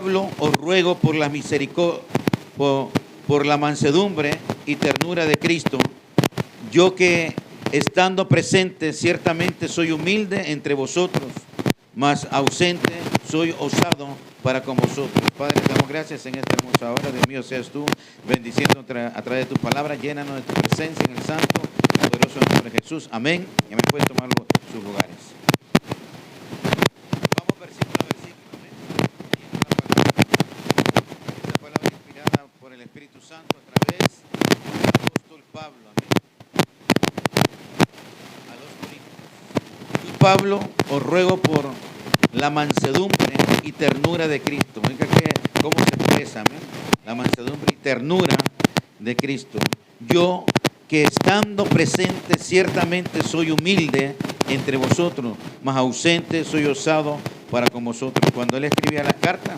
Pablo, os ruego por la misericordia, por la mansedumbre y ternura de Cristo, yo que estando presente ciertamente soy humilde entre vosotros, mas ausente soy osado para con vosotros. Padre, te damos gracias en esta hermosa hora. Dios mío, seas tú bendiciendo a través de tu palabra. Llénanos de tu presencia en el santo, poderoso nombre de Jesús. Amén. Y me pueden tomar sus lugares. Vamos versículo a versículo. Amén. Esta palabra inspirada por el Espíritu Santo a través del apóstol Pablo. Amén. A los Corintios. Yo, Pablo, os ruego por la mansedumbre y ternura de Cristo. Mira cómo se expresa, ¿eh? La mansedumbre y ternura de Cristo. Yo que estando presente ciertamente soy humilde entre vosotros, mas ausente soy osado para con vosotros. Cuando él escribía la carta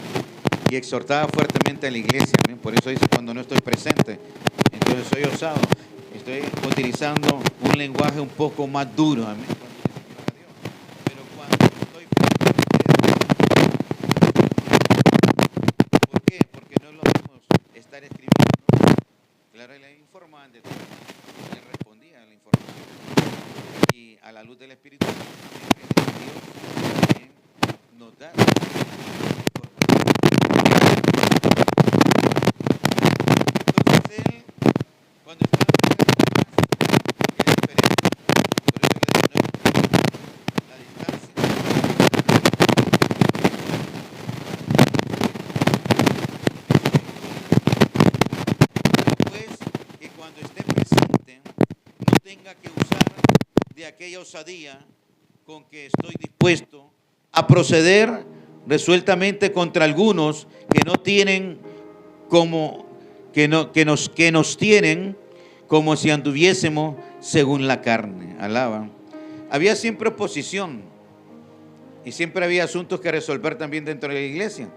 y exhortaba fuertemente a la iglesia, ¿eh? Por eso dice cuando no estoy presente, entonces soy osado. Estoy utilizando un lenguaje un poco más duro. ¿Eh? Claro, le informaban de todo, le respondía a la información y a la luz del Espíritu Santo Dios nos da la información. Entonces él, cuando estaba es diferente, por eso le digo, la distancia. Cuando esté presente, no tenga que usar de aquella osadía con que estoy dispuesto a proceder resueltamente contra algunos que no tienen como que nos tienen como si anduviésemos según la carne. Alaba. Había siempre oposición y siempre había asuntos que resolver también dentro de la iglesia.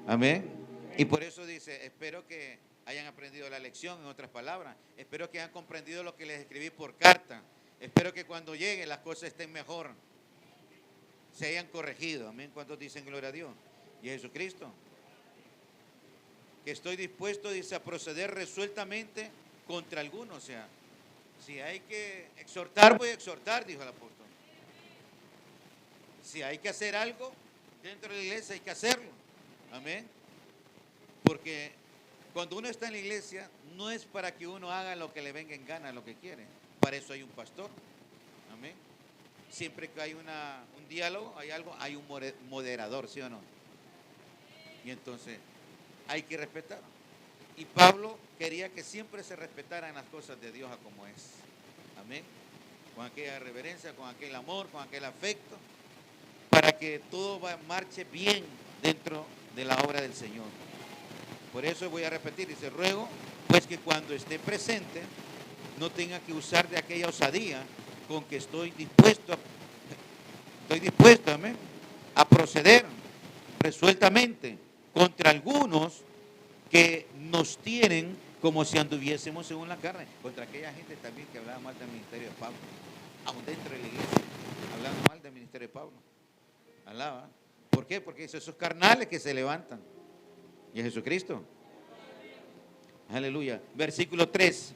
Amén. Y por eso dice, espero que hayan aprendido la lección, en otras palabras. Espero que hayan comprendido lo que les escribí por carta. Espero que cuando lleguen las cosas estén mejor. Se hayan corregido. Amén. ¿Cuántos dicen gloria a Dios? Y a Jesucristo. Que estoy dispuesto, dice, a proceder resueltamente contra algunos. O sea, si hay que exhortar, voy a exhortar, dijo el apóstol. Si hay que hacer algo dentro de la iglesia, hay que hacerlo. Amén. Porque cuando uno está en la iglesia, no es para que uno haga lo que le venga en gana, lo que quiere. Para eso hay un pastor. Amén. Siempre que hay un diálogo, hay un moderador, ¿sí o no? Y entonces hay que respetar. Y Pablo quería que siempre se respetaran las cosas de Dios a como es. Amén. Con aquella reverencia, con aquel amor, con aquel afecto, para que todo marche bien dentro de la obra del Señor. Por eso voy a repetir, dice, ruego, pues que cuando esté presente, no tenga que usar de aquella osadía con que estoy dispuesto, amén, a proceder resueltamente contra algunos que nos tienen como si anduviésemos según la carne. Contra aquella gente también que hablaba mal del ministerio de Pablo, aún dentro de la iglesia, hablando mal del ministerio de Pablo. Alaba. ¿Por qué? Porque es esos carnales que se levantan. Y a Jesucristo. Aleluya. Versículo 3.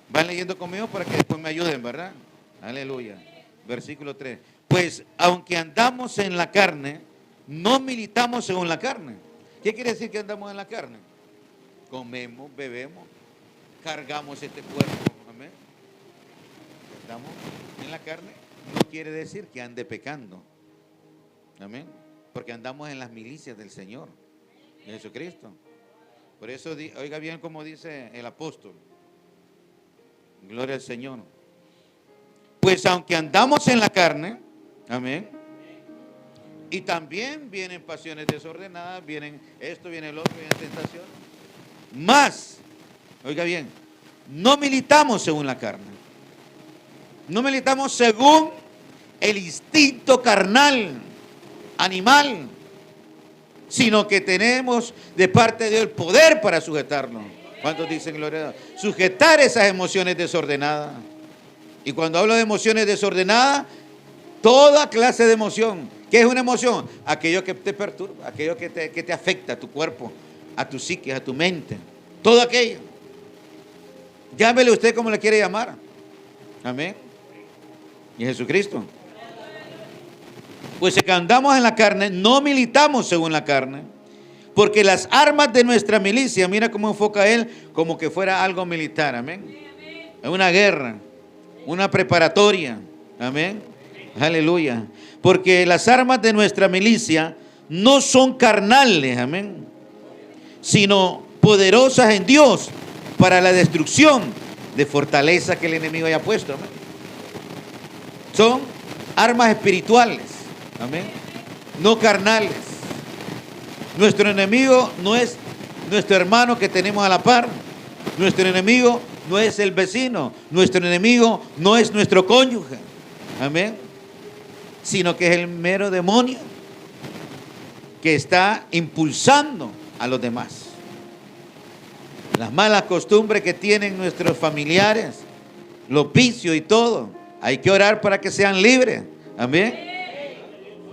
Van leyendo conmigo para que después me ayuden, ¿verdad? Aleluya. Versículo 3. Pues aunque andamos en la carne, no militamos según la carne. ¿Qué quiere decir que andamos en la carne? Comemos, bebemos, cargamos este cuerpo. Amén. Estamos en la carne. No quiere decir que ande pecando. Amén. Porque andamos en las milicias del Señor, de Jesucristo. Por eso, oiga bien como dice el apóstol. Gloria al Señor. Pues aunque andamos en la carne, amén, y también vienen pasiones desordenadas, vienen esto, viene el otro, viene tentación. Más, oiga bien, no militamos según la carne. No militamos según el instinto carnal, animal, sino que tenemos de parte de Dios el poder para sujetarnos. ¿Cuántos dicen gloria a Dios? Sujetar esas emociones desordenadas. Y cuando hablo de emociones desordenadas, toda clase de emoción ¿Qué es una emoción? Aquello que te perturba, aquello que te afecta a tu cuerpo, a tu psique, a tu mente. Todo aquello. Llámele usted como le quiere llamar. Amén. Y Jesucristo. Pues si andamos en la carne, no militamos según la carne. Porque las armas de nuestra milicia, mira cómo enfoca él, como que fuera algo militar. Amén. Es una guerra, una preparatoria. Amén. Aleluya. Porque las armas de nuestra milicia no son carnales, amén, sino poderosas en Dios para la destrucción de fortalezas que el enemigo haya puesto, amén. Son armas espirituales, amén, no carnales. Nuestro enemigo no es nuestro hermano que tenemos a la par. Nuestro enemigo no es el vecino. Nuestro enemigo no es nuestro cónyuge, amén, sino que es el mero demonio que está impulsando a los demás. Las malas costumbres que tienen nuestros familiares, los vicios y todo, hay que orar para que sean libres, amén,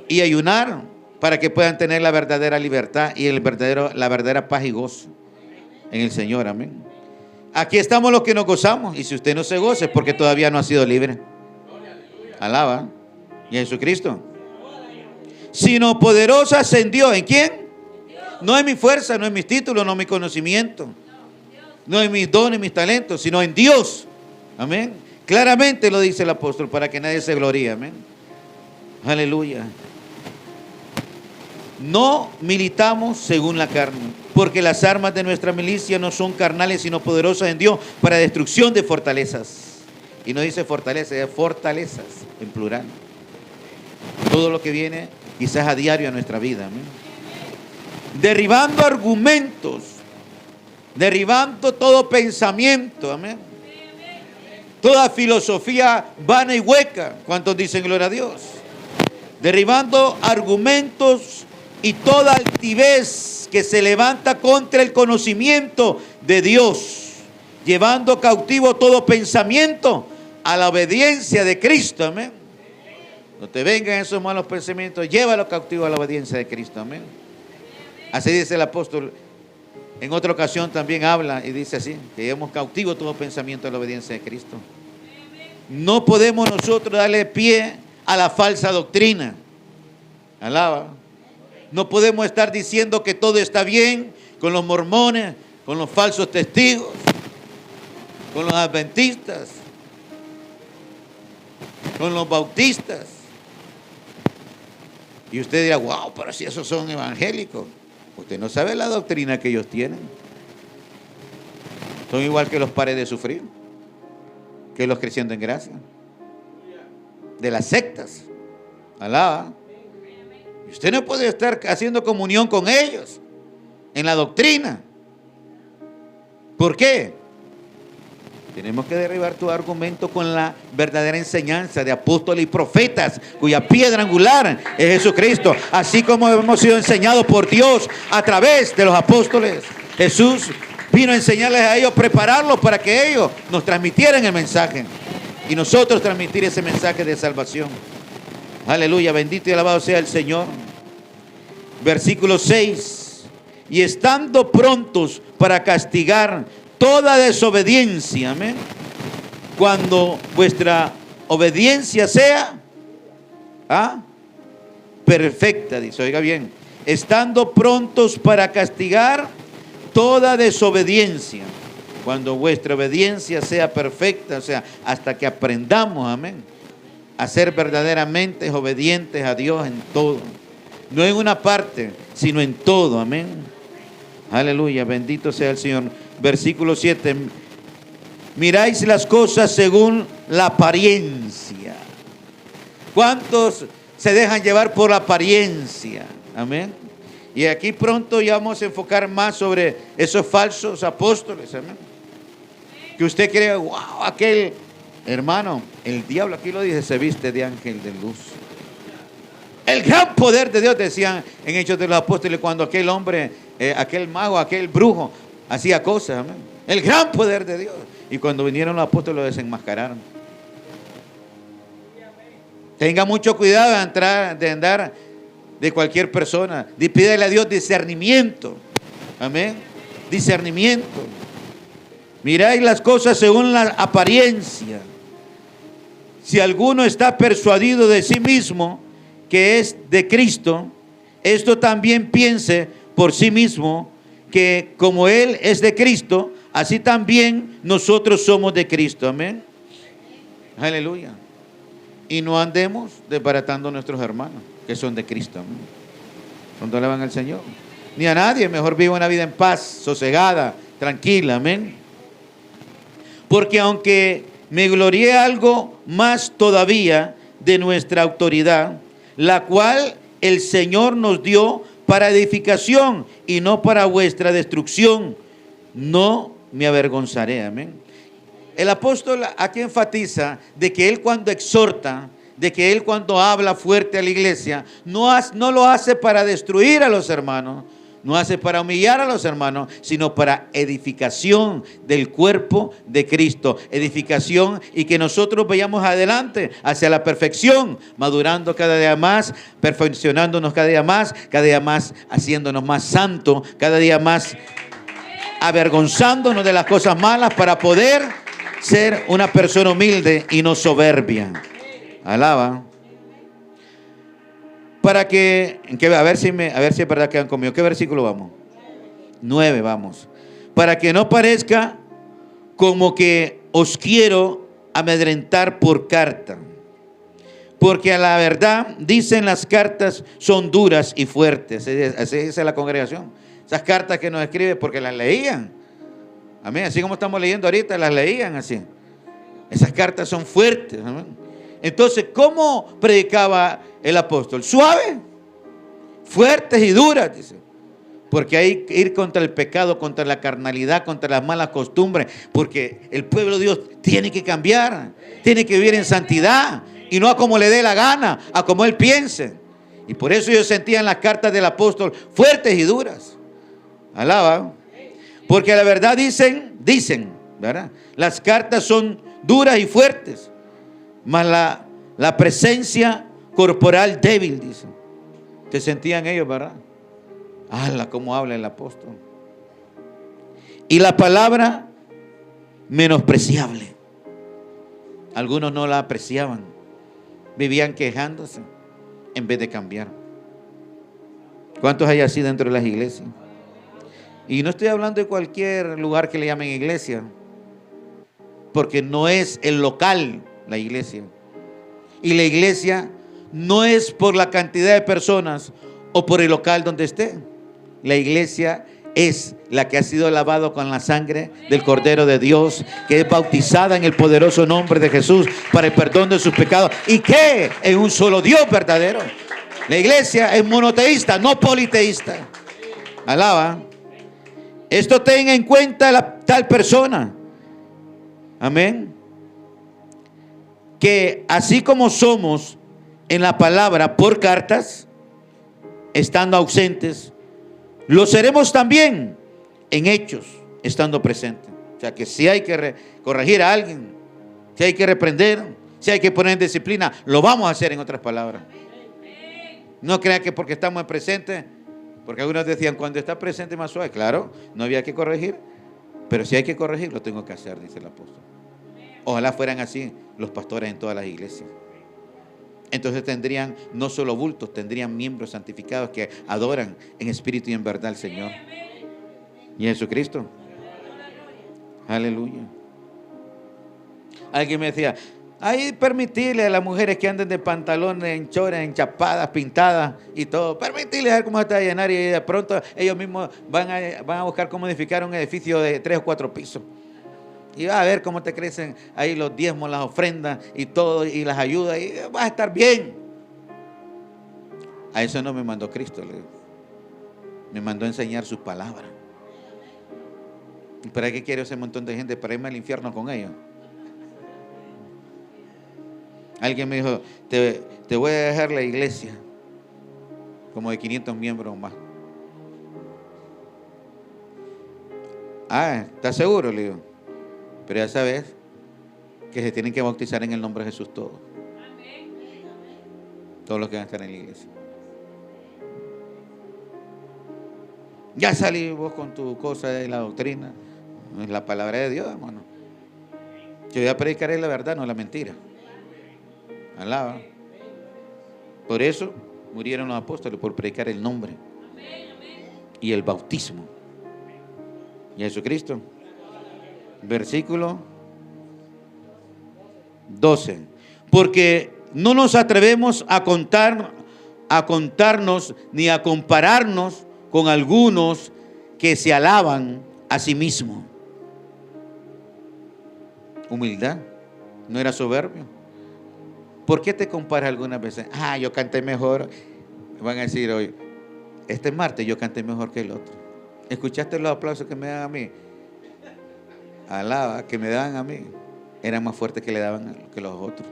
y ayunar para que puedan tener la verdadera libertad y la verdadera paz y gozo en el Señor, amén. Aquí estamos los que nos gozamos, y si usted no se goza es porque todavía no ha sido libre. Alaba. Y Jesucristo. Sino poderosas en Dios. ¿En quién? No en mi fuerza, no en mis títulos, no en mi conocimiento, no en mis dones, mis talentos, sino en Dios. Amén. Claramente lo dice el apóstol para que nadie se gloríe. Amén. Aleluya. No militamos según la carne, porque las armas de nuestra milicia no son carnales, sino poderosas en Dios para destrucción de fortalezas. Y no dice fortalezas, es fortalezas en plural. Todo lo que viene quizás a diario a nuestra vida. Amén. Derribando argumentos, derribando todo pensamiento. Amén. Toda filosofía vana y hueca. ¿Cuántos dicen gloria a Dios? Derribando argumentos y toda altivez que se levanta contra el conocimiento de Dios, llevando cautivo todo pensamiento a la obediencia de Cristo. Amén. No te vengan esos malos pensamientos, llévalo cautivo a la obediencia de Cristo. Amén. Así dice el apóstol. En otra ocasión también habla y dice así, que llevemos cautivo todo pensamiento a la obediencia de Cristo. No podemos nosotros darle pie a la falsa doctrina. Alaba. No podemos estar diciendo que todo está bien con los mormones, con los falsos testigos, con los adventistas, con los bautistas. Y usted dirá, wow, pero si esos son evangélicos. Usted no sabe la doctrina que ellos tienen. Son igual que los pares de sufrir, que los creciendo en gracia, de las sectas. Alaba. Y usted no puede estar haciendo comunión con ellos en la doctrina. ¿Por qué? Tenemos que derribar tu argumento con la verdadera enseñanza de apóstoles y profetas, cuya piedra angular es Jesucristo. Así como hemos sido enseñados por Dios a través de los apóstoles. Jesús vino a enseñarles a ellos, prepararlos para que ellos nos transmitieran el mensaje y nosotros transmitir ese mensaje de salvación. Aleluya, bendito y alabado sea el Señor. Versículo 6. Y estando prontos para castigar toda desobediencia, amén, cuando vuestra obediencia sea perfecta, dice, oiga bien, estando prontos para castigar toda desobediencia, cuando vuestra obediencia sea perfecta, o sea, hasta que aprendamos, amén, a ser verdaderamente obedientes a Dios en todo, no en una parte, sino en todo, amén. Aleluya, bendito sea el Señor. Versículo 7. Miráis las cosas según la apariencia. ¿Cuántos se dejan llevar por la apariencia? Amén. Y aquí pronto ya vamos a enfocar más sobre esos falsos apóstoles. Amén. Que usted cree, wow, aquel hermano, el diablo, aquí lo dice, se viste de ángel de luz. El gran poder de Dios, decían en Hechos de los Apóstoles, cuando aquel hombre, aquel mago, aquel brujo, hacía cosas. Amén. El gran poder de Dios. Y cuando vinieron los apóstoles lo desenmascararon. Tenga mucho cuidado de andar de cualquier persona. Pídele a Dios discernimiento. Amén. Discernimiento. Miráis las cosas según la apariencia. Si alguno está persuadido de sí mismo que es de Cristo, esto también piense por sí mismo que como Él es de Cristo, así también nosotros somos de Cristo. Amén. Aleluya. Y no andemos desbaratando a nuestros hermanos que son de Cristo. Amén. Cuando alaban al Señor. Ni a nadie, mejor viva una vida en paz, sosegada, tranquila. Amén. Porque aunque me glorié algo más todavía de nuestra autoridad, la cual el Señor nos dio para edificación y no para vuestra destrucción, no me avergonzaré. Amén. El apóstol aquí enfatiza de que él cuando exhorta, de que él cuando habla fuerte a la iglesia, no lo hace para destruir a los hermanos, no hace para humillar a los hermanos, sino para edificación del cuerpo de Cristo. Edificación y que nosotros vayamos adelante hacia la perfección, madurando cada día más, perfeccionándonos cada día más haciéndonos más santos, cada día más avergonzándonos de las cosas malas para poder ser una persona humilde y no soberbia. Alaba. Para que a ver si es verdad que han conmigo. ¿Qué versículo vamos? 9 vamos. Para que no parezca como que os quiero amedrentar por carta. Porque a la verdad, dicen las cartas, son duras y fuertes. Así dice la congregación. Esas cartas que nos escribe porque las leían. Amén. Así como estamos leyendo ahorita, las leían así. Esas cartas son fuertes. Amén. Entonces, ¿cómo predicaba el apóstol? Suave, fuertes y duras, dice. Porque hay que ir contra el pecado, contra la carnalidad, contra las malas costumbres. Porque el pueblo de Dios tiene que cambiar, tiene que vivir en santidad. Y no a como le dé la gana, a como él piense. Y por eso yo sentía en las cartas del apóstol fuertes y duras. Alaba. Porque la verdad dicen, ¿verdad? Las cartas son duras y fuertes. Mas la presencia corporal débil, dice. ¿Te sentían ellos, verdad? ¡Hala! ¿Cómo habla el apóstol? Y la palabra menospreciable. Algunos no la apreciaban. Vivían quejándose en vez de cambiar. ¿Cuántos hay así dentro de las iglesias? Y no estoy hablando de cualquier lugar que le llamen iglesia, porque no es el local la iglesia. Y la iglesia no es por la cantidad de personas o por el local donde esté. La iglesia es la que ha sido lavado con la sangre del Cordero de Dios, que es bautizada en el poderoso nombre de Jesús para el perdón de sus pecados y que en un solo Dios verdadero. La iglesia es monoteísta, no politeísta. Alaba. Esto tenga en cuenta la tal persona. Amén. Que así como somos en la palabra por cartas, estando ausentes, lo seremos también en hechos, estando presentes. O sea que si hay que corregir a alguien, si hay que reprender, si hay que poner en disciplina, lo vamos a hacer, en otras palabras. No crean que porque estamos presentes, porque algunos decían cuando está presente más suave. Claro, no había que corregir, pero si hay que corregir, lo tengo que hacer, dice el apóstol. Ojalá fueran así los pastores en todas las iglesias. Entonces tendrían no solo bultos, tendrían miembros santificados que adoran en espíritu y en verdad al Señor y a Jesucristo. Aleluya. Alguien me decía, hay permitirle a las mujeres que anden de pantalones, en chores, en chapadas, pintadas y todo, permitirles a ver cómo está a llenar, y de pronto ellos mismos van a buscar cómo edificar un edificio de 3 o 4 pisos. Y va a ver cómo te crecen ahí los diezmos, las ofrendas y todo, y las ayudas, y vas a estar bien. A eso no me mandó Cristo, le digo. Me mandó a enseñar su palabra. ¿Y para qué quiere ese montón de gente? Para irme al infierno con ellos. Alguien me dijo, te voy a dejar la iglesia como de 500 miembros más. Ah, ¿estás seguro? Le digo. Pero ya sabes que se tienen que bautizar en el nombre de Jesús todos. Todos los que van a estar en la iglesia. Ya salí vos con tu cosa de la doctrina. No es la palabra de Dios, hermano. Yo voy a predicar la verdad, no la mentira. Alaba. Por eso murieron los apóstoles, por predicar el nombre y el bautismo y Jesucristo. Versículo 12. Porque no nos atrevemos a contarnos ni a compararnos con algunos que se alaban a sí mismos. Humildad, no era soberbio. ¿Por qué te comparas algunas veces? Yo canté mejor. Van a decir hoy, este martes yo canté mejor que el otro. ¿Escuchaste los aplausos que me dan a mí? Alaba, que me daban a mí. Eran más fuertes que le daban que los otros.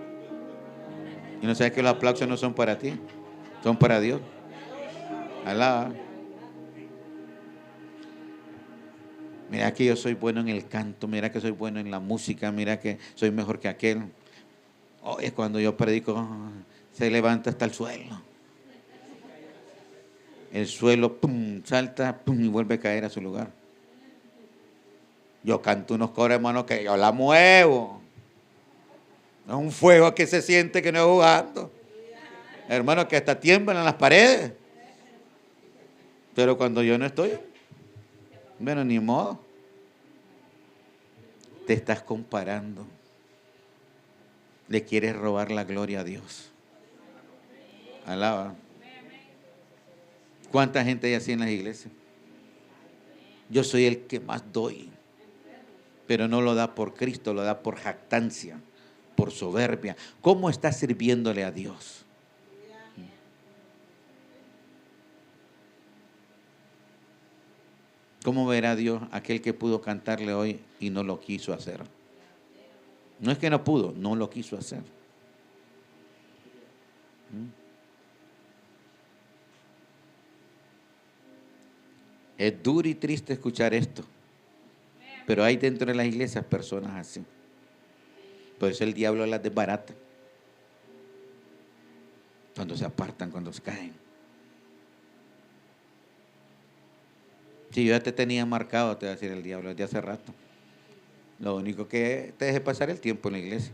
Y no sabes que los aplausos no son para ti, son para Dios. Alaba. Mira que yo soy bueno en el canto, mira que soy bueno en la música, mira que soy mejor que aquel. Hoy es cuando yo predico, se levanta hasta el suelo. El suelo, pum, salta, pum, y vuelve a caer a su lugar. Yo canto unos coros, hermano, que yo la muevo. Es un fuego que se siente que no es jugando. Hermano, que hasta tiemblan las paredes. Pero cuando yo no estoy, bueno, ni modo. Te estás comparando. Le quieres robar la gloria a Dios. Alaba. ¿Cuánta gente hay así en las iglesias? Yo soy el que más doy. Pero no lo da por Cristo, lo da por jactancia, por soberbia. ¿Cómo estás sirviéndole a Dios? ¿Cómo verá Dios aquel que pudo cantarle hoy y no lo quiso hacer? No es que no pudo, no lo quiso hacer. Es duro y triste escuchar esto, pero hay dentro de las iglesias personas así. Por eso el diablo las desbarata. Cuando se apartan, cuando se caen. Si yo ya te tenía marcado, te va a decir el diablo desde hace rato. Lo único que te deje pasar el tiempo en la iglesia.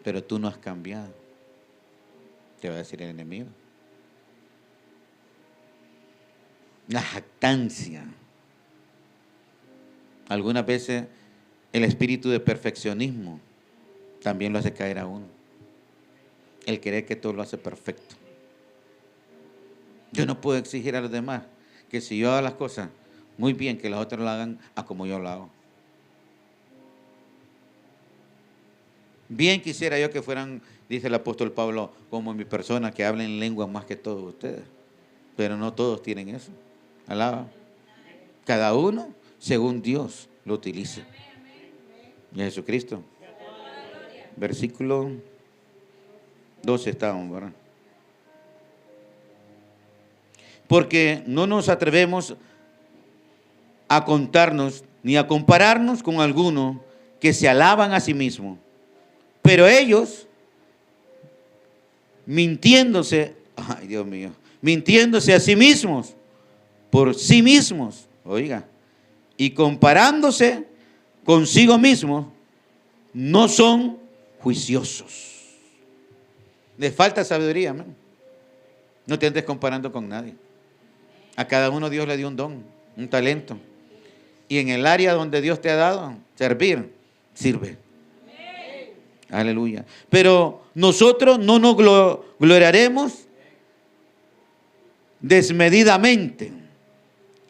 Pero tú no has cambiado, te va a decir el enemigo. La jactancia. Algunas veces el espíritu de perfeccionismo también lo hace caer a uno. El querer que todo lo hace perfecto. Yo no puedo exigir a los demás que si yo hago las cosas muy bien, que los otros lo hagan a como yo lo hago. Bien quisiera yo que fueran, dice el apóstol Pablo, como mi persona, que hablen lenguas más que todos ustedes. Pero no todos tienen eso. Alaba. Cada uno según Dios lo utilice. Y Jesucristo. Versículo 12 estábamos, ¿verdad? Porque no nos atrevemos a contarnos ni a compararnos con algunos que se alaban a sí mismos. Pero ellos, mintiéndose, ay Dios mío, mintiéndose a sí mismos, por sí mismos, oiga, y comparándose consigo mismos, no son juiciosos. Les falta sabiduría, ¿no? No te andes comparando con nadie. A cada uno Dios le dio un don, un talento. Y en el área donde Dios te ha dado, servir, sirve. Aleluya. Pero nosotros no nos gloriaremos desmedidamente,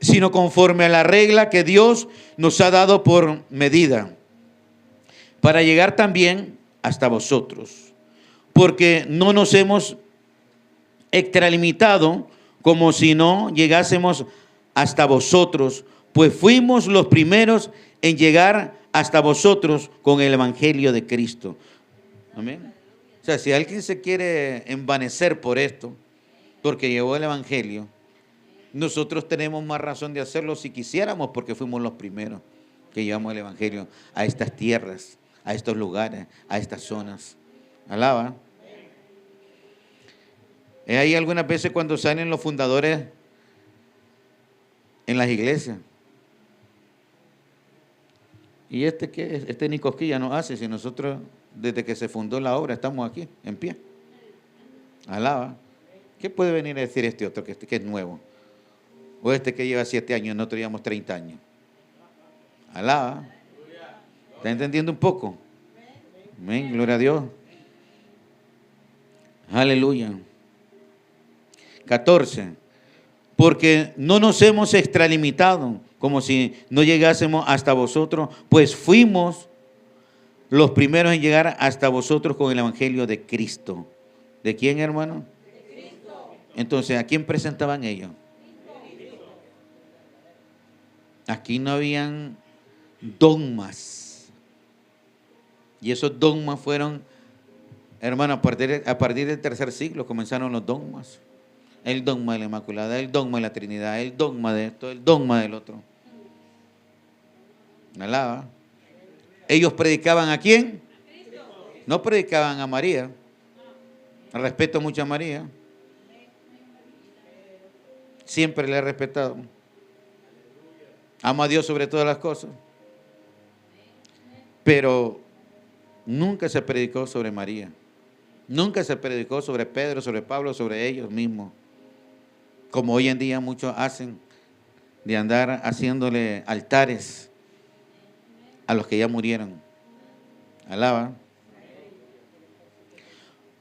sino conforme a la regla que Dios nos ha dado por medida, para llegar también hasta vosotros. Porque no nos hemos extralimitado como si no llegásemos hasta vosotros, pues fuimos los primeros en llegar hasta vosotros con el evangelio de Cristo. Amén. O sea, si alguien se quiere envanecer por esto, porque llevó el evangelio, nosotros tenemos más razón de hacerlo si quisiéramos, porque fuimos los primeros que llevamos el evangelio a estas tierras, a estos lugares, a estas zonas. Alaba. Hay algunas veces cuando salen los fundadores en las iglesias. ¿Y este qué es? Este ni cosquilla nos hace si nosotros desde que se fundó la obra estamos aquí, en pie. Alaba. ¿Qué puede venir a decir este otro que es nuevo? O este que lleva 7 años, nosotros llevamos 30 años. Alaba. ¿Está entendiendo un poco? Amén, gloria a Dios. Aleluya. 14. Porque no nos hemos extralimitado como si no llegásemos hasta vosotros, pues fuimos los primeros en llegar hasta vosotros con el evangelio de Cristo. ¿De quién, hermano? De Cristo. Entonces, ¿a quién presentaban ellos? Aquí no habían dogmas. Y esos dogmas fueron, hermano, a partir del tercer siglo comenzaron los dogmas. El dogma de la Inmaculada, el dogma de la Trinidad, el dogma de esto, el dogma del otro. Alaba. Ellos predicaban ¿a quién? No predicaban a María. Respeto mucho a María. Siempre le he respetado. Amo a Dios sobre todas las cosas. Pero nunca se predicó sobre María. Nunca se predicó sobre Pedro, sobre Pablo, sobre ellos mismos. Como hoy en día muchos hacen, de andar haciéndole altares a los que ya murieron. Alaba.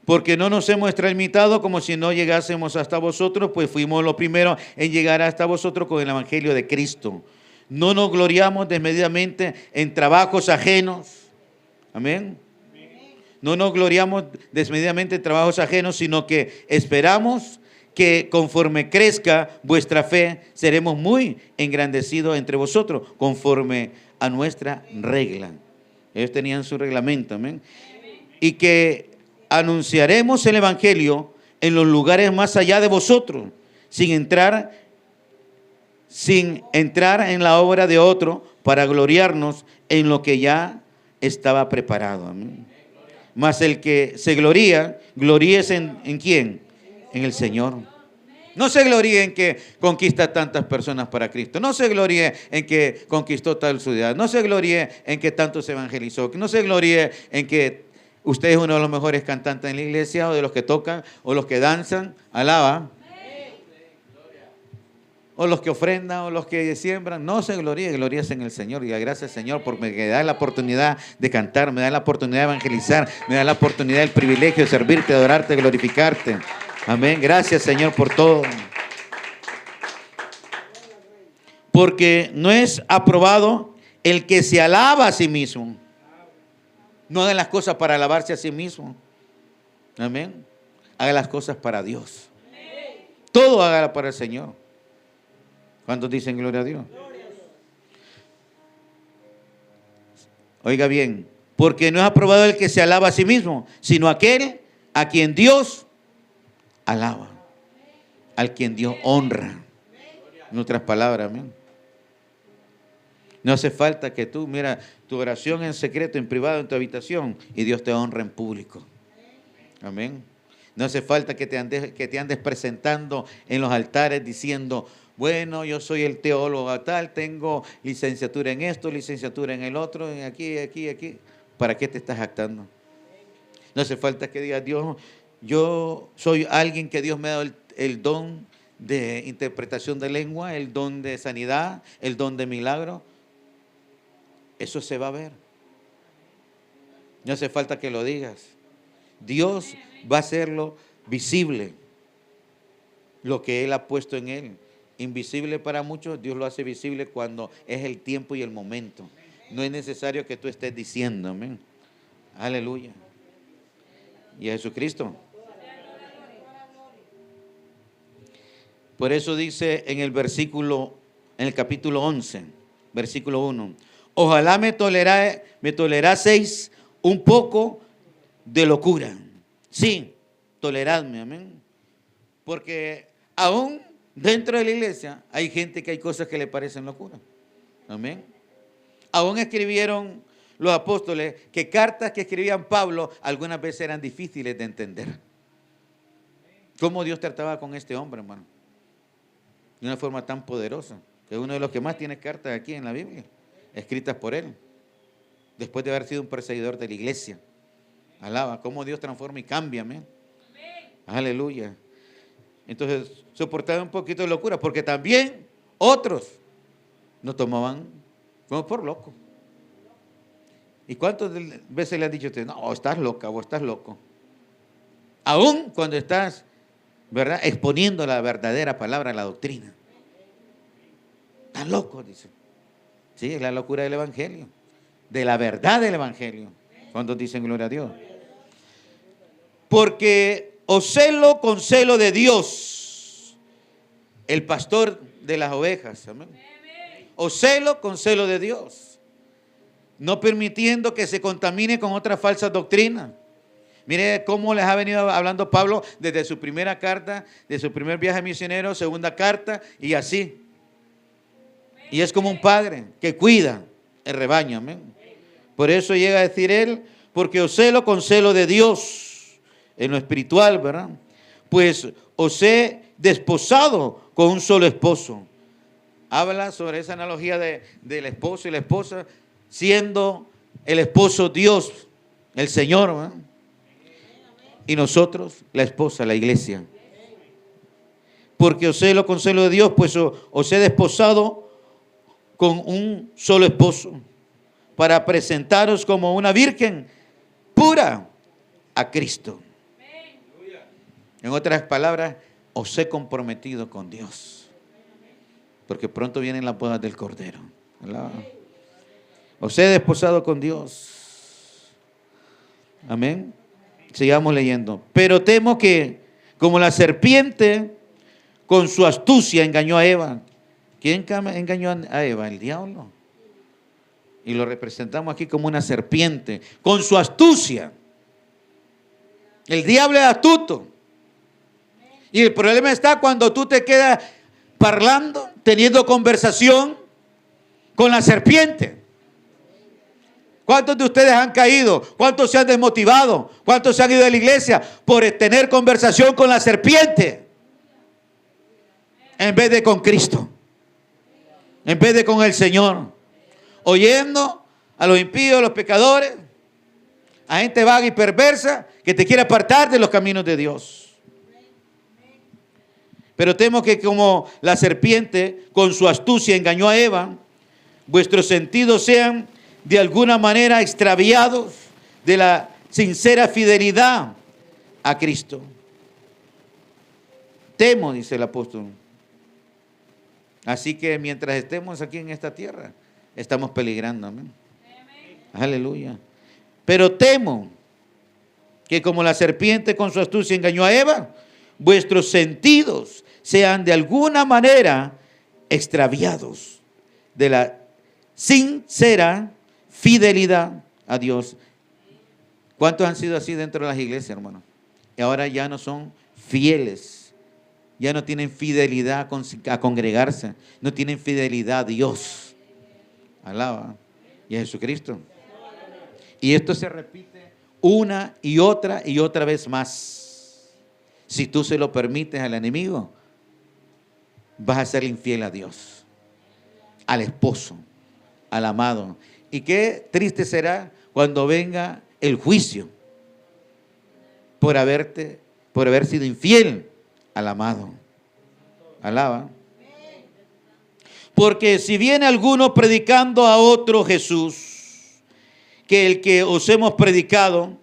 Porque no nos hemos extralimitado como si no llegásemos hasta vosotros, pues fuimos los primeros en llegar hasta vosotros con el evangelio de Cristo. No nos gloriamos desmedidamente en trabajos ajenos. Amén. No nos gloriamos desmedidamente en trabajos ajenos, sino que esperamos que conforme crezca vuestra fe, seremos muy engrandecidos entre vosotros, conforme a nuestra regla. Ellos tenían su reglamento, amén. Y que anunciaremos el evangelio en los lugares más allá de vosotros, sin entrar en la obra de otro, para gloriarnos en lo que ya estaba preparado. Amén. Mas el que se gloríese ¿en quién? En el Señor. No se gloríe en que conquista tantas personas para Cristo. No se gloríe en que conquistó tal ciudad. No se gloríe en que tanto se evangelizó. No se gloríe en que usted es uno de los mejores cantantes en la iglesia, o de los que tocan, o los que danzan. Alaba. O los que ofrendan, o los que siembran. No se gloríe, gloríese en el Señor. Y gracias, Señor, porque me da la oportunidad de cantar, me da la oportunidad de evangelizar, me da la oportunidad, el privilegio de servirte, de adorarte, de glorificarte. Amén. Gracias, Señor, por todo. Porque no es aprobado el que se alaba a sí mismo. No haga las cosas para alabarse a sí mismo. Amén. Haga las cosas para Dios. Todo hágalo para el Señor. ¿Cuántos dicen gloria a Dios? Oiga bien. Porque no es aprobado el que se alaba a sí mismo, sino aquel a quien Dios alaba, al quien Dios honra. En otras palabras, amén. No hace falta que tú, mira, tu oración en secreto, en privado, en tu habitación, y Dios te honra en público. Amén. No hace falta que te andes presentando en los altares diciendo, bueno, yo soy el teólogo tal, tengo licenciatura en esto, licenciatura en el otro, en aquí. ¿Para qué te estás jactando? No hace falta que digas, Dios, yo soy alguien que Dios me ha dado el don de interpretación de lengua, el don de sanidad, el don de milagro. Eso se va a ver. No hace falta que lo digas. Dios va a hacerlo visible, lo que Él ha puesto en Él. Invisible para muchos, Dios lo hace visible cuando es el tiempo y el momento. No es necesario que tú estés diciendo, amén. Aleluya. Y a Jesucristo. Por eso dice en el capítulo 11, versículo 1. Ojalá me toleraseis un poco de locura. Sí, toleradme, amén. Porque aún dentro de la iglesia hay gente que hay cosas que le parecen locura. Amén. Aún escribieron los apóstoles que cartas que escribían Pablo algunas veces eran difíciles de entender. cómo Dios trataba con este hombre, hermano. De una forma tan poderosa, que es uno de los que más tiene cartas aquí en la Biblia, escritas por él, después de haber sido un perseguidor de la iglesia. Alaba, cómo Dios transforma y cambia, amén. Aleluya. Entonces, soportaba un poquito de locura, porque también otros nos tomaban como por loco. ¿Y cuántas veces le han dicho a usted, no, estás loca o estás loco? Aún cuando estás, ¿verdad?, exponiendo la verdadera palabra, la doctrina. Estás loco, dice. Sí, es la locura del evangelio, de la verdad del evangelio. ¿Cuántos dicen gloria a Dios? Porque os celo con celo de Dios, el pastor de las ovejas. Amén. Os celo con celo de Dios, no permitiendo que se contamine con otras falsas doctrinas. Mire cómo les ha venido hablando Pablo desde su primera carta, de su primer viaje misionero, segunda carta y así. Y es como un padre que cuida el rebaño. Amén. Por eso llega a decir él, porque os celo con celo de Dios, en lo espiritual, ¿verdad? Pues os he desposado con un solo esposo. Habla sobre esa analogía del esposo y la esposa, siendo el esposo Dios, el Señor, ¿verdad? Y nosotros, la esposa, la iglesia. Porque os celo con celo de Dios, pues os he desposado con un solo esposo, para presentaros como una virgen pura a Cristo. En otras palabras, os he comprometido con Dios, porque pronto vienen las bodas del Cordero. ¿Verdad? Os he desposado con Dios. Amén. Sigamos leyendo. Pero temo que, como la serpiente con su astucia engañó a Eva. ¿Quién engañó a Eva? El diablo. Y lo representamos aquí como una serpiente con su astucia. El diablo es astuto. Y el problema está cuando tú te quedas parlando, teniendo conversación con la serpiente. ¿Cuántos de ustedes han caído? ¿Cuántos se han desmotivado? ¿Cuántos se han ido de la iglesia por tener conversación con la serpiente? En vez de con Cristo. En vez de con el Señor. Oyendo a los impíos, a los pecadores, a gente vaga y perversa que te quiere apartar de los caminos de Dios. Pero temo que como la serpiente con su astucia engañó a Eva, vuestros sentidos sean de alguna manera extraviados de la sincera fidelidad a Cristo. Temo, dice el apóstol. Así que mientras estemos aquí en esta tierra, estamos peligrando. Amén. Aleluya. Pero temo que como la serpiente con su astucia engañó a Eva, vuestros sentidos sean de alguna manera extraviados de la sincera fidelidad a Dios. ¿Cuántos han sido así dentro de las iglesias, hermano? Y ahora ya no son fieles, ya no tienen fidelidad a congregarse, no tienen fidelidad a Dios. Alaba. Y a Jesucristo. Y esto se repite una y otra vez más. Si tú se lo permites al enemigo, vas a ser infiel a Dios, al esposo, al amado. Y qué triste será cuando venga el juicio por haber sido infiel al amado. Alaba. Porque si viene alguno predicando a otro Jesús, que el que os hemos predicado,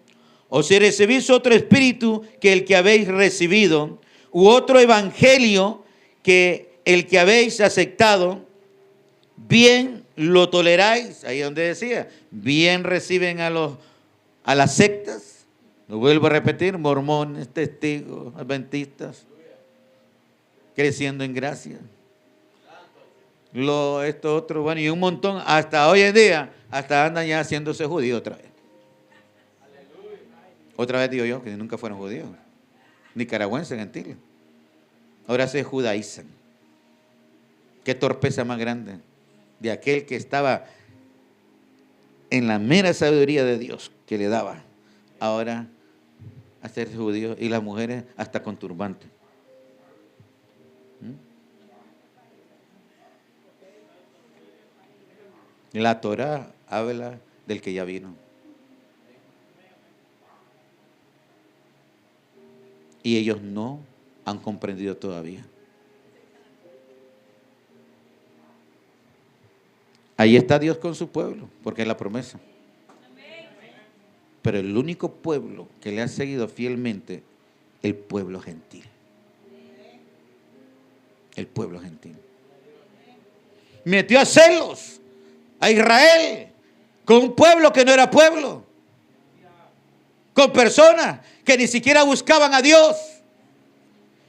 o si recibís otro espíritu que el que habéis recibido, u otro evangelio que el que habéis aceptado, bien lo toleráis. Ahí donde decía, bien reciben a las sectas. Lo vuelvo a repetir, mormones, testigos, adventistas, creciendo en gracia. Esto otro, bueno, y un montón, hasta hoy en día, hasta andan ya haciéndose judíos otra vez. Otra vez digo yo, que nunca fueron judíos, nicaragüenses, gentiles. Ahora se judaizan. Qué torpeza más grande de aquel que estaba en la mera sabiduría de Dios que le daba. Ahora hacerse judíos y las mujeres hasta con turbante. La Torá habla del que ya vino. Y ellos no han comprendido todavía. Ahí está Dios con su pueblo, porque es la promesa. Pero el único pueblo que le ha seguido fielmente, el pueblo gentil. El pueblo gentil. Metió a celos a Israel con un pueblo que no era pueblo. Con personas que ni siquiera buscaban a Dios.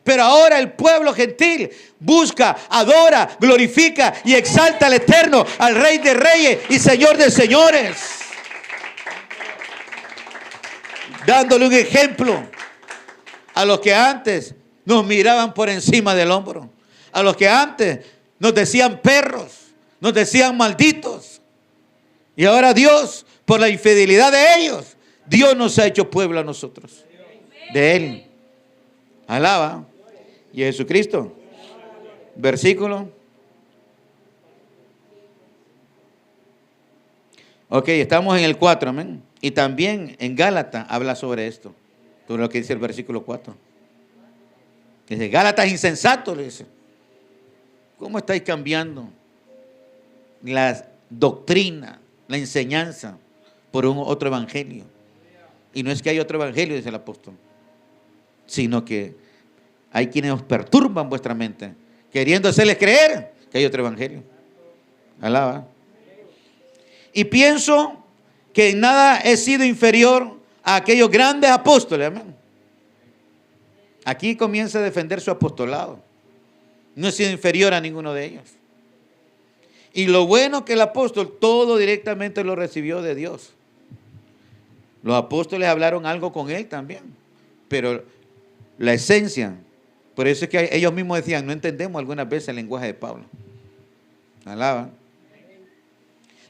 Pero ahora el pueblo gentil busca, adora, glorifica y exalta al Eterno, al Rey de Reyes y Señor de Señores. Dándole un ejemplo a los que antes nos miraban por encima del hombro. A los que antes nos decían perros, nos decían malditos. Y ahora Dios, por la infidelidad de ellos, Dios nos ha hecho pueblo a nosotros. De Él. Alaba. Y Jesucristo. Versículo. Ok, estamos en el 4, amén. Y también en Gálatas habla sobre esto. Todo lo que dice el versículo 4. Dice, Gálatas insensatos, le dice. ¿Cómo estáis cambiando la doctrina, la enseñanza por otro evangelio? Y no es que hay otro evangelio, dice el apóstol, sino que hay quienes os perturban vuestra mente, queriendo hacerles creer que hay otro evangelio. Alaba. Y pienso que en nada he sido inferior a aquellos grandes apóstoles. Amén. Aquí comienza a defender su apostolado. No he sido inferior a ninguno de ellos. Y lo bueno que el apóstol todo directamente lo recibió de Dios. Los apóstoles hablaron algo con él también, pero la esencia, por eso es que ellos mismos decían, no entendemos algunas veces el lenguaje de Pablo. Alaba.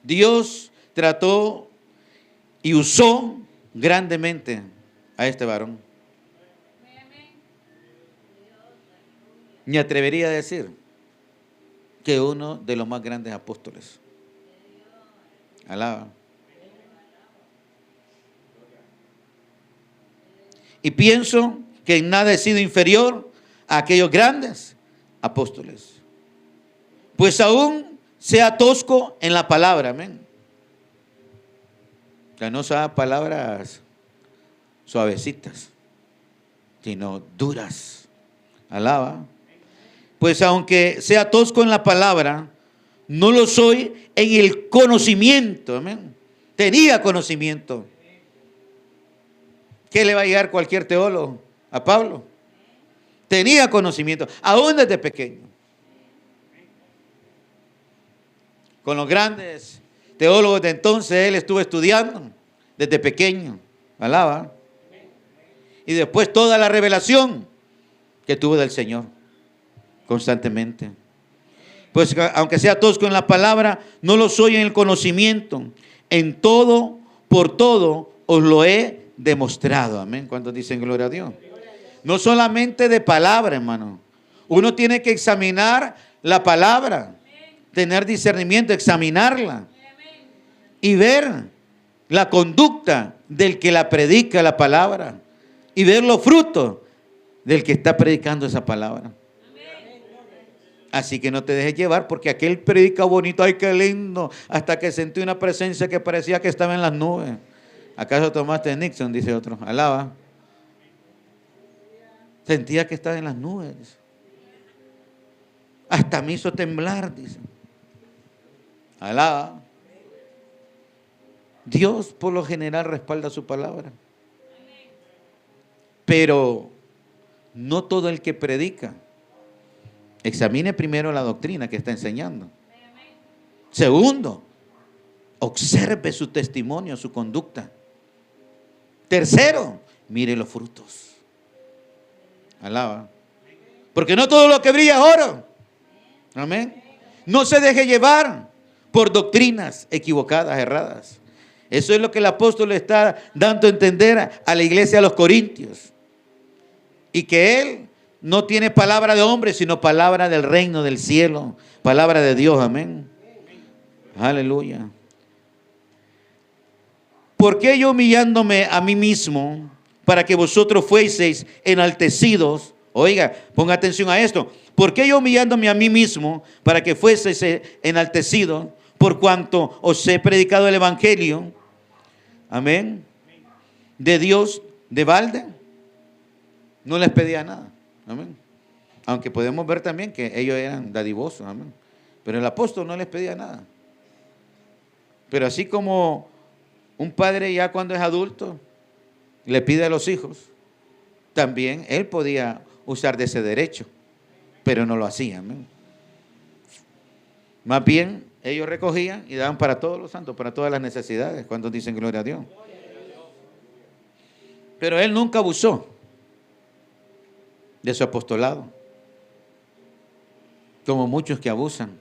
Dios trató y usó grandemente a este varón. Me atrevería a decir que uno de los más grandes apóstoles. Alaba. Y pienso que en nada he sido inferior a aquellos grandes apóstoles. Pues aún sea tosco en la palabra, amén. Que no sea palabras suavecitas, sino duras. Alaba. Pues aunque sea tosco en la palabra, no lo soy en el conocimiento. Amén. Tenía conocimiento. ¿Qué le va a llegar cualquier teólogo a Pablo? Tenía conocimiento, aún desde pequeño. Con los grandes teólogos de entonces, él estuvo estudiando desde pequeño. Alaba. Y después toda la revelación que tuvo del Señor. Constantemente. Pues aunque sea tosco en la palabra, no lo soy en el conocimiento. En todo, por todo, os lo he demostrado. Amén. ¿Cuántos dicen gloria a Dios? No solamente de palabra, hermano. Uno tiene que examinar la palabra, tener discernimiento, examinarla y ver la conducta del que la predica la palabra y ver los frutos del que está predicando esa palabra. Así que no te dejes llevar porque aquel predica bonito, ay qué lindo, hasta que sentí una presencia que parecía que estaba en las nubes. ¿Acaso tomaste Nixon? Dice otro. Alaba. Sentía que estaba en las nubes. Hasta me hizo temblar, dice. Alaba. Dios por lo general respalda su palabra. Pero no todo el que predica. Examine primero la doctrina que está enseñando. Segundo, observe su testimonio, su conducta. Tercero, mire los frutos. Alaba. Porque no todo lo que brilla es oro. Amén. No se deje llevar por doctrinas equivocadas, erradas. Eso es lo que el apóstol le está dando a entender a la iglesia de los Corintios. Y que él no tiene palabra de hombre, sino palabra del reino del cielo. Palabra de Dios, amén. Aleluya. ¿Por qué yo humillándome a mí mismo para que vosotros fueseis enaltecidos? Oiga, ponga atención a esto. ¿Por qué yo humillándome a mí mismo para que fueseis enaltecidos por cuanto os he predicado el evangelio? Amén. De Dios de balde. No les pedía nada. Amén. Aunque podemos ver también que ellos eran dadivosos. Amén. Pero el apóstol no les pedía nada. Pero así como un padre ya cuando es adulto le pide a los hijos, también él podía usar de ese derecho, pero no lo hacía. Amén. Más bien ellos recogían y daban para todos los santos, para todas las necesidades, cuando dicen gloria a Dios. Pero él nunca abusó de su apostolado, como muchos que abusan.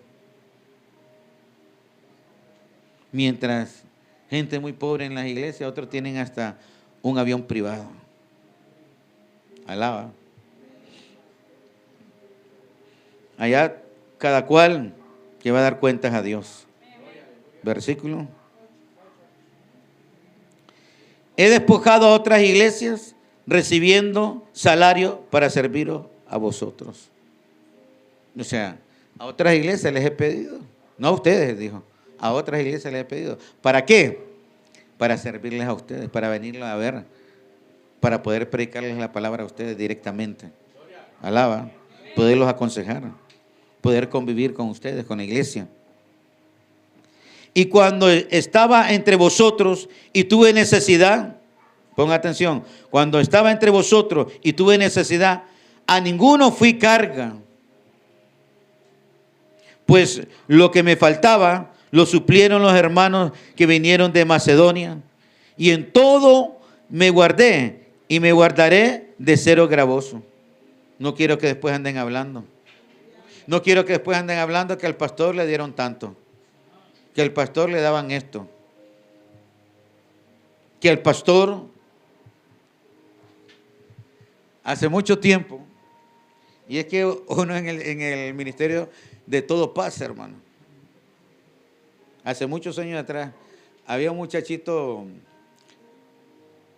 Mientras gente muy pobre en las iglesias, otros tienen hasta un avión privado. Alaba. Allá cada cual que va a dar cuentas a Dios. Versículo. He despojado a otras iglesias recibiendo salario para serviros a vosotros. O sea, a otras iglesias les he pedido. No a ustedes, dijo. A otras iglesias les he pedido. ¿Para qué? Para servirles a ustedes, para venirlos a ver, para poder predicarles la palabra a ustedes directamente. Alaba. Poderlos aconsejar, poder convivir con ustedes, con la iglesia. Y cuando estaba entre vosotros y tuve necesidad, ponga atención, cuando estaba entre vosotros y tuve necesidad, a ninguno fui carga, pues lo que me faltaba lo suplieron los hermanos que vinieron de Macedonia, y en todo me guardé y me guardaré de ser gravoso. No quiero que después anden hablando. No quiero que después anden hablando que al pastor le dieron tanto, que al pastor le daban esto, que al pastor hace mucho tiempo, y es que uno en el ministerio de todo pasa, hermano. Hace muchos años atrás había un muchachito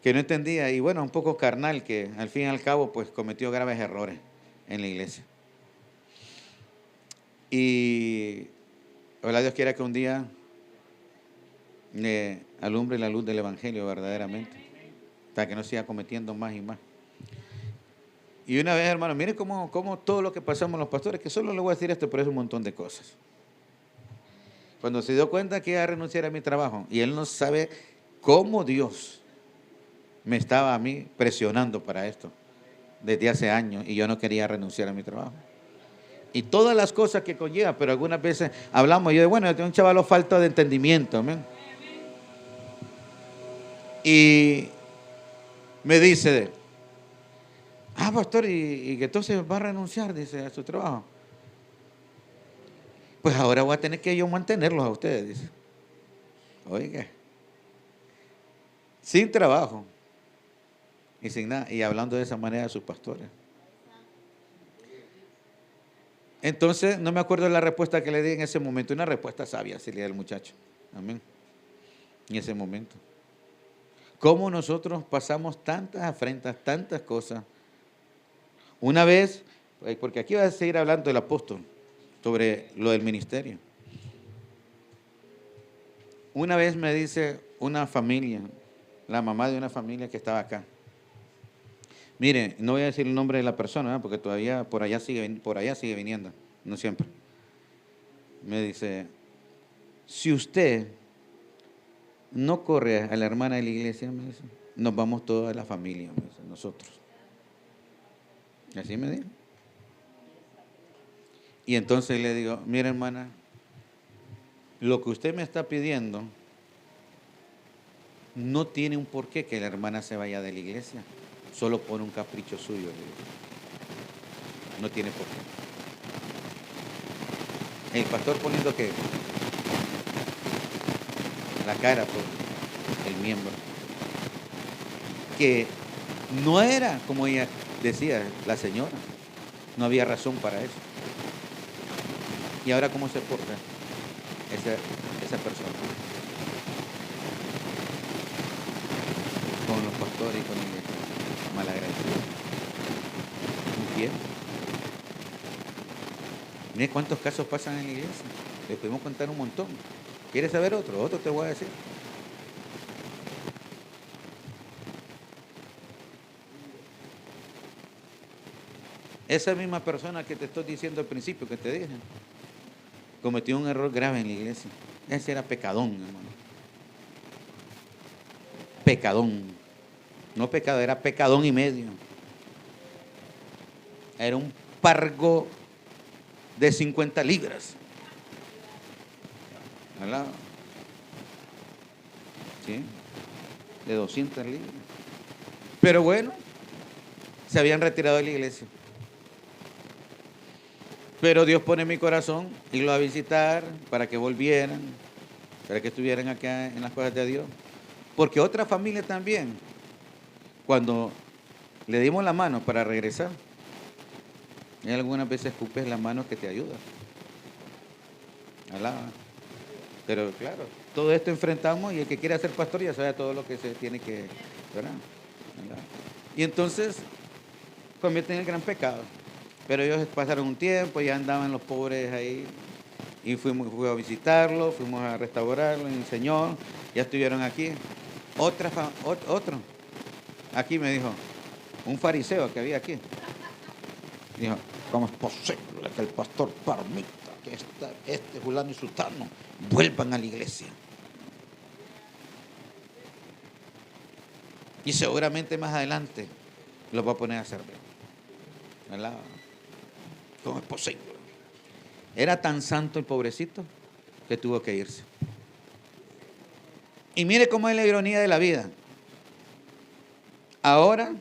que no entendía, y bueno, un poco carnal, que al fin y al cabo pues cometió graves errores en la iglesia. Y ojalá Dios quiera que un día le alumbre la luz del evangelio verdaderamente, para que no siga cometiendo más y más. Y una vez, hermano, mire cómo todo lo que pasamos los pastores, que solo le voy a decir esto, pero es un montón de cosas. Cuando se dio cuenta que iba a renunciar a mi trabajo, y él no sabe cómo Dios me estaba a mí presionando para esto desde hace años, y yo no quería renunciar a mi trabajo. Y todas las cosas que conlleva, pero algunas veces hablamos, y yo digo, bueno, yo tengo un chaval falta de entendimiento, amén. Y me dice, pastor, y que entonces va a renunciar, dice, a su trabajo. Pues ahora voy a tener que yo mantenerlos a ustedes, dice. Oiga, sin trabajo y sin nada, y hablando de esa manera a sus pastores. Entonces, no me acuerdo de la respuesta que le di en ese momento, una respuesta sabia, se le dio al muchacho. Amén. En ese momento. ¿Cómo nosotros pasamos tantas afrentas, tantas cosas? Una vez, porque aquí va a seguir hablando el apóstol sobre lo del ministerio. Una vez me dice una familia, la mamá de una familia que estaba acá. Mire, no voy a decir el nombre de la persona, porque todavía por allá sigue viniendo, no siempre. Me dice, si usted no corre a la hermana de la iglesia, me dice, nos vamos toda la familia, me dice, nosotros. Así me dijo. Y entonces le digo, mira hermana, lo que usted me está pidiendo no tiene un porqué que la hermana se vaya de la iglesia, solo por un capricho suyo. No tiene porqué. El pastor poniendo que la cara, pues, el miembro. Que no era como ella decía, la señora. No había razón para eso. ¿Y ahora cómo se porta esa persona? Con los pastores y con la iglesia. Malagradecido. Infiel. Mire cuántos casos pasan en la iglesia. Les podemos contar un montón. ¿Quieres saber otro? Otro te voy a decir. Esa misma persona que te estoy diciendo al principio, que te dije, cometió un error grave en la iglesia. Ese era pecadón, hermano. Pecadón. No pecado, era pecadón y medio. Era un pargo de 50 libras. ¿Verdad? ¿Sí? De 200 libras. Pero bueno, se habían retirado de la iglesia. Pero Dios pone en mi corazón irlo a visitar para que volvieran, para que estuvieran acá en las cosas de Dios. Porque otra familia también, cuando le dimos la mano para regresar, y algunas veces escupes la mano que te ayuda. Alaba. Pero claro, todo esto enfrentamos y el que quiere ser pastor ya sabe todo lo que se tiene que, ¿verdad? Alaba. Y entonces cometen el gran pecado. Pero ellos pasaron un tiempo, ya andaban los pobres ahí, y fuimos a visitarlos, fuimos a restaurarlos en el Señor, ya estuvieron aquí. Otro, aquí me dijo, un fariseo que había aquí, dijo, ¿cómo es posible que el pastor permita que este fulano y sultano vuelvan a la iglesia? Y seguramente más adelante los va a poner a servir. ¿Verdad? ¿Cómo es posible? Era tan santo el pobrecito que tuvo que irse. Y mire cómo es la ironía de la vida. Ahora,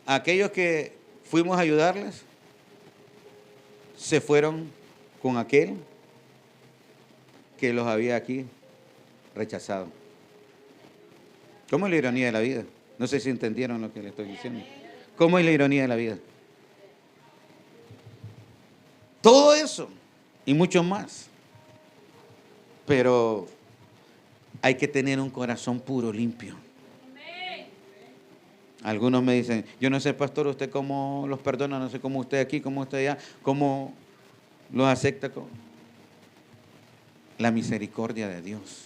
aquellos que fuimos a ayudarles se fueron con aquel que los había aquí rechazado. ¿Cómo es la ironía de la vida? No sé si entendieron lo que les estoy diciendo. ¿Cómo es la ironía de la vida? Todo eso y mucho más. Pero hay que tener un corazón puro, limpio. Algunos me dicen, yo no sé, pastor, usted cómo los perdona, no sé cómo usted aquí, cómo usted allá, cómo los acepta. La misericordia de Dios.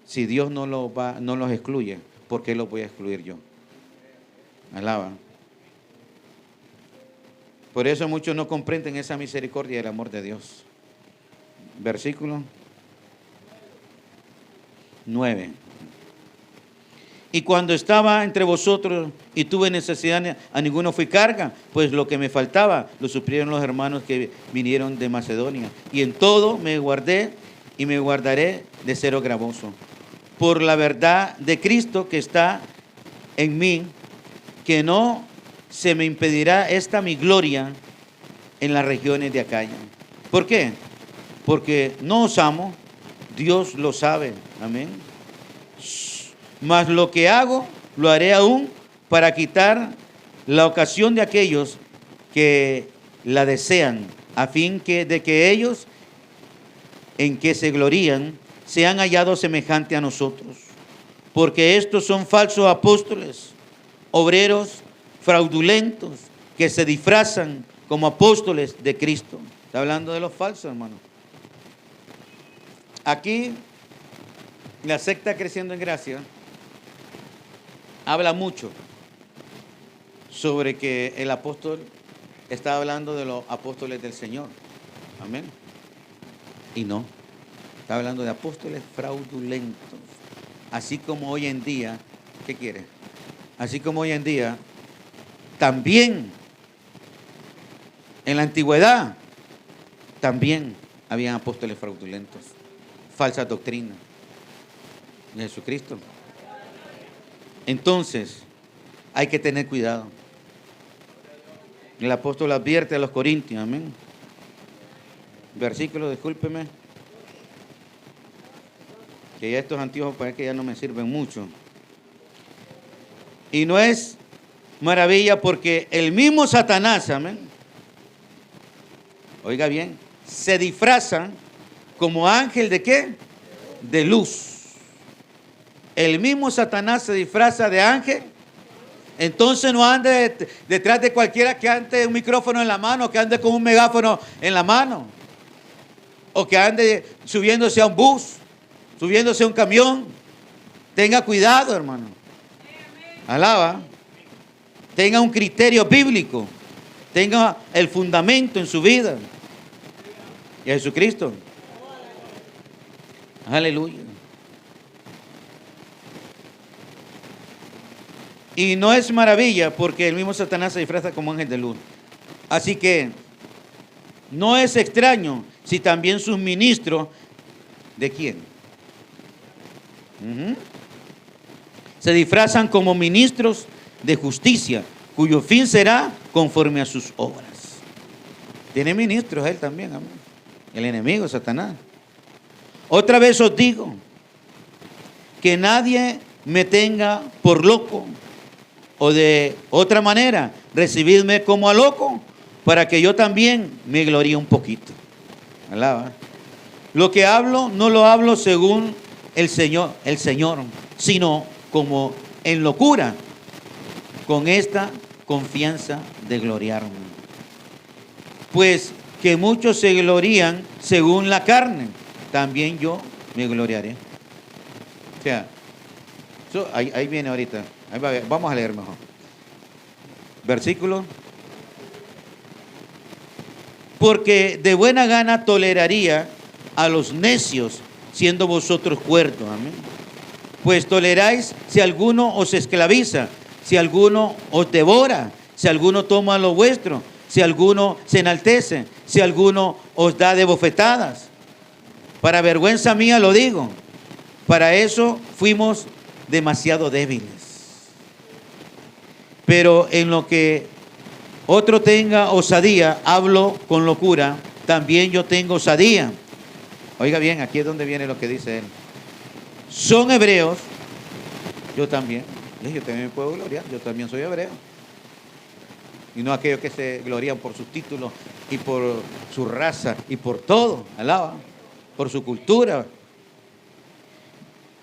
Si Dios no los excluye, ¿por qué los voy a excluir yo? Alaba. Por eso muchos no comprenden esa misericordia y el amor de Dios. Versículo 9. Y cuando estaba entre vosotros y tuve necesidad, a ninguno fui carga, pues lo que me faltaba lo suplieron los hermanos que vinieron de Macedonia. Y en todo me guardé y me guardaré de ser gravoso. Por la verdad de Cristo que está en mí, que no se me impedirá esta mi gloria en las regiones de Acaya. ¿Por qué? Porque no os amo, Dios lo sabe. Amén. Mas lo que hago, lo haré aún para quitar la ocasión de aquellos que la desean, a fin de que ellos, en que se glorían, sean hallados semejantes a nosotros. Porque estos son falsos apóstoles, obreros fraudulentos, que se disfrazan como apóstoles de Cristo. Está hablando de los falsos, hermano. Aquí, la secta Creciendo en Gracia habla mucho sobre que el apóstol está hablando de los apóstoles del Señor. Amén. Y no, está hablando de apóstoles fraudulentos. Así como hoy en día, ¿qué quiere? Así como hoy en día, también en la antigüedad, también habían apóstoles fraudulentos, falsas doctrinas de Jesucristo. Entonces, hay que tener cuidado. El apóstol advierte a los corintios, amén. Versículo, discúlpeme. Que ya estos anteojos parece que ya no me sirven mucho. Y no es maravilla porque el mismo Satanás, amén, oiga bien, se disfraza como ángel ¿de qué? De luz. El mismo Satanás se disfraza de ángel. Entonces no ande detrás de cualquiera que ande un micrófono en la mano, que ande con un megáfono en la mano, o que ande subiéndose a un bus, subiéndose a un camión. Tenga cuidado, hermano. Alaba. Tenga un criterio bíblico. Tenga el fundamento en su vida. Y a Jesucristo. Aleluya. Y no es maravilla porque el mismo Satanás se disfraza como ángel de luz. Así que no es extraño si también sus ministros, ¿de quién? Se disfrazan como ministros de justicia, cuyo fin será conforme a sus obras. Tiene ministros él también, amén. El enemigo, Satanás. Otra vez os digo, que nadie me tenga por loco, o de otra manera, recibidme como a loco, para que yo también me gloríe un poquito. Alaba. Lo que hablo, no lo hablo según el Señor, sino como en locura, con esta confianza de gloriarme. Pues que muchos se glorían según la carne, también yo me gloriaré. O sea, ahí viene ahorita. Ahí va, vamos a leer mejor. Versículo. Porque de buena gana toleraría a los necios, siendo vosotros cuerdos. Amén. Pues toleráis si alguno os esclaviza, si alguno os devora, si alguno toma lo vuestro, si alguno se enaltece, si alguno os da de bofetadas. Para vergüenza mía lo digo. Para eso fuimos demasiado débiles. Pero en lo que otro tenga osadía, hablo con locura, también yo tengo osadía. Oiga bien, aquí es donde viene lo que dice él. Son hebreos, yo también me puedo gloriar, yo también soy hebreo. Y no aquellos que se glorían por sus títulos y por su raza y por todo, alaba, por su cultura.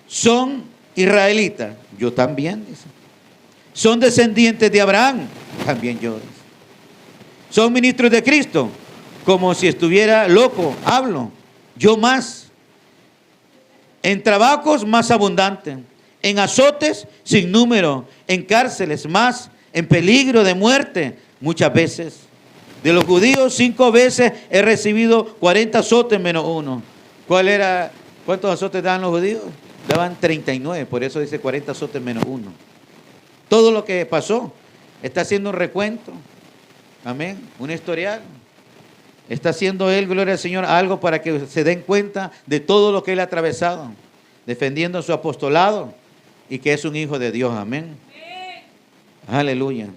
Son israelitas, yo también, dice. Son descendientes de Abraham, también yo, dice. Son ministros de Cristo, como si estuviera loco, hablo, yo más. En trabajos más abundantes, en azotes sin número, en cárceles más, en peligro de muerte muchas veces. De los judíos 5 veces he recibido 40 azotes menos uno. ¿Cuántos azotes daban los judíos? Daban 39, por eso dice 40 azotes menos uno. Todo lo que pasó, está haciendo un recuento, amén, un historial. Está haciendo él, gloria al Señor, algo para que se den cuenta de todo lo que él ha atravesado, defendiendo su apostolado y que es un hijo de Dios, amén. Aleluya.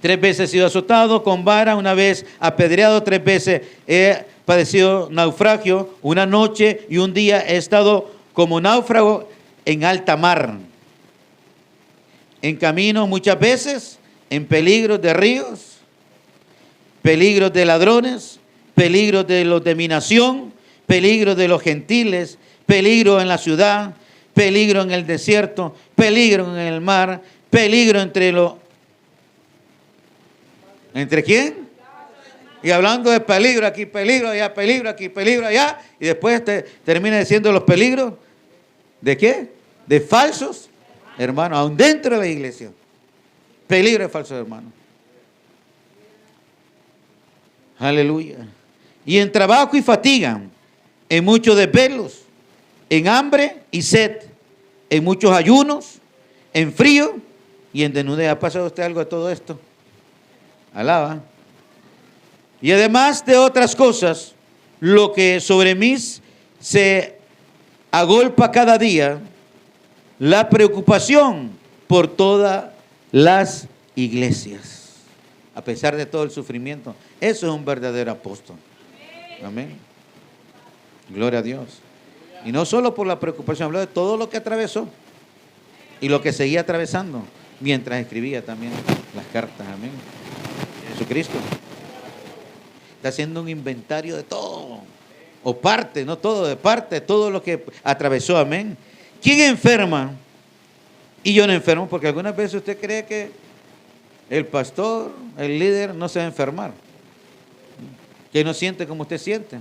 3 veces he sido azotado con vara, 1 vez apedreado, 3 veces he padecido naufragio, 1 noche y 1 día he estado como náufrago en alta mar. En camino muchas veces, en peligros de ríos, peligros de ladrones, peligros de los de mi nación, peligros de los gentiles, peligro en la ciudad, peligro en el desierto, peligro en el mar, peligro ¿entre quién? Y hablando de peligro aquí, peligro allá, peligro aquí, peligro allá, y después termina diciendo los peligros, ¿de qué? De falsos hermanos, aún dentro de la iglesia. Peligro de falsos hermanos. Aleluya. Y en trabajo y fatiga, en muchos desvelos, en hambre y sed, en muchos ayunos, en frío y en desnudez. ¿Ha pasado usted algo de todo esto? Alaba. Y además de otras cosas, lo que sobre mí se agolpa cada día, la preocupación por todas las iglesias. A pesar de todo el sufrimiento, eso es un verdadero apóstol. Amén. Gloria a Dios. Y no solo por la preocupación, habló de todo lo que atravesó y lo que seguía atravesando mientras escribía también las cartas. Amén. Jesucristo está haciendo un inventario de todo, o parte, no todo, de parte de todo lo que atravesó. Amén. ¿Quién enferma y yo no enfermo? Porque algunas veces usted cree que el pastor, el líder, no se va a enfermar, que no siente como usted siente.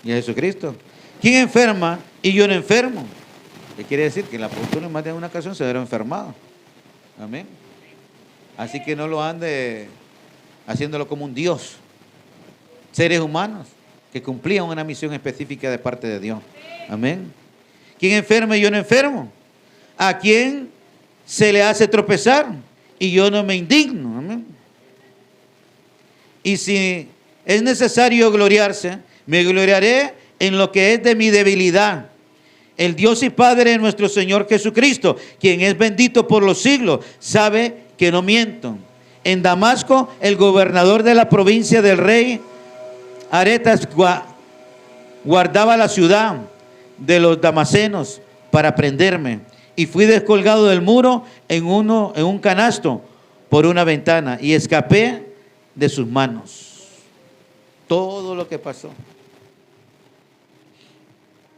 Y a Jesucristo. ¿Quién enferma y yo no enfermo? ¿Qué quiere decir? Que el apóstol en más de una ocasión se hubiera enfermado. Amén. Así que no lo ande haciéndolo como un Dios. Seres humanos que cumplían una misión específica de parte de Dios. Amén. ¿Quién enferma y yo no enfermo? ¿A quién se le hace tropezar y yo no me indigno? Amén. Y si es necesario gloriarse, me gloriaré en lo que es de mi debilidad. El Dios y Padre de nuestro Señor Jesucristo, quien es bendito por los siglos, sabe que no miento. En Damasco, el gobernador de la provincia del rey Aretas guardaba la ciudad de los damasenos para prenderme, y fui descolgado del muro en un canasto por una ventana y escapé de sus manos. Todo lo que pasó.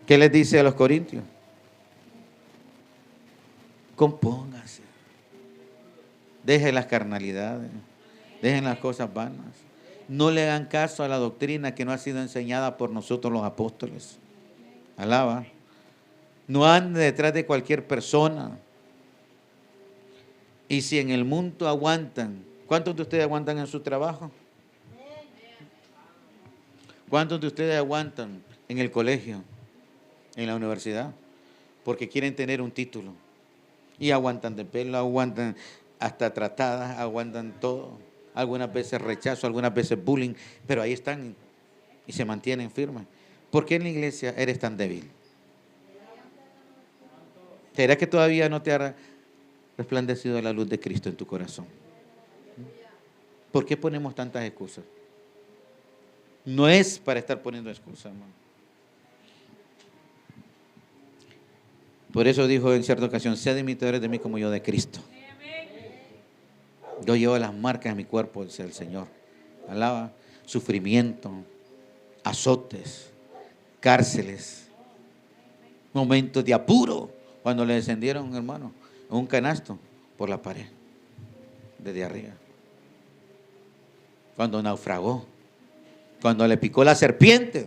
¿Qué les dice a los corintios? Compóngase. Dejen las carnalidades. Dejen las cosas vanas. No le hagan caso a la doctrina que no ha sido enseñada por nosotros los apóstoles. Alaba. No ande detrás de cualquier persona. Y si en el mundo aguantan, ¿cuántos de ustedes aguantan en su trabajo? ¿Cuántos de ustedes aguantan en el colegio, en la universidad? Porque quieren tener un título. Y aguantan de pelo, aguantan hasta tratadas, aguantan todo. Algunas veces rechazo, algunas veces bullying, pero ahí están y se mantienen firmes. ¿Por qué en la iglesia eres tan débil? ¿Será que todavía no te ha resplandecido la luz de Cristo en tu corazón? ¿Por qué ponemos tantas excusas? No es para estar poniendo excusas, hermano. Por eso dijo en cierta ocasión: sed imitadores de mí como yo de Cristo. Yo llevo las marcas de mi cuerpo, dice el Señor. Alaba. Sufrimiento, azotes, cárceles, momentos de apuro, cuando le descendieron, hermano, en un canasto por la pared, desde arriba. Cuando naufragó, cuando le picó la serpiente.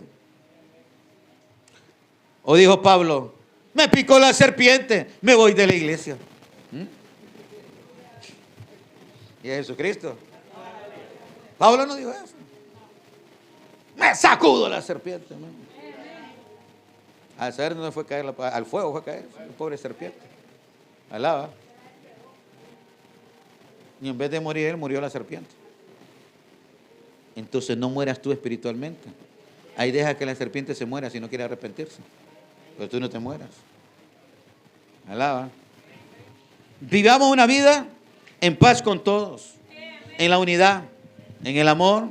O dijo Pablo: me picó la serpiente, me voy de la iglesia. Y a Jesucristo. Pablo no dijo eso. Me sacudo la serpiente. Al saber dónde fue a caer, al fuego fue a caer, el pobre serpiente. Alaba. Y en vez de morir él, murió la serpiente. Entonces no mueras tú espiritualmente. Ahí deja que la serpiente se muera si no quiere arrepentirse. Pero tú no te mueras. Alaba. Vivamos una vida en paz con todos, en la unidad, en el amor,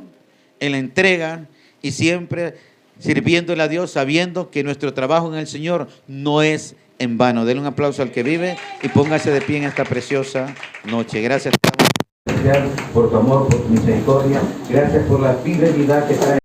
en la entrega y siempre sirviéndole a Dios, sabiendo que nuestro trabajo en el Señor no es en vano. Denle un aplauso al que vive y póngase de pie en esta preciosa noche. Gracias por tu amor, por tu misericordia. Gracias por la fidelidad que trae.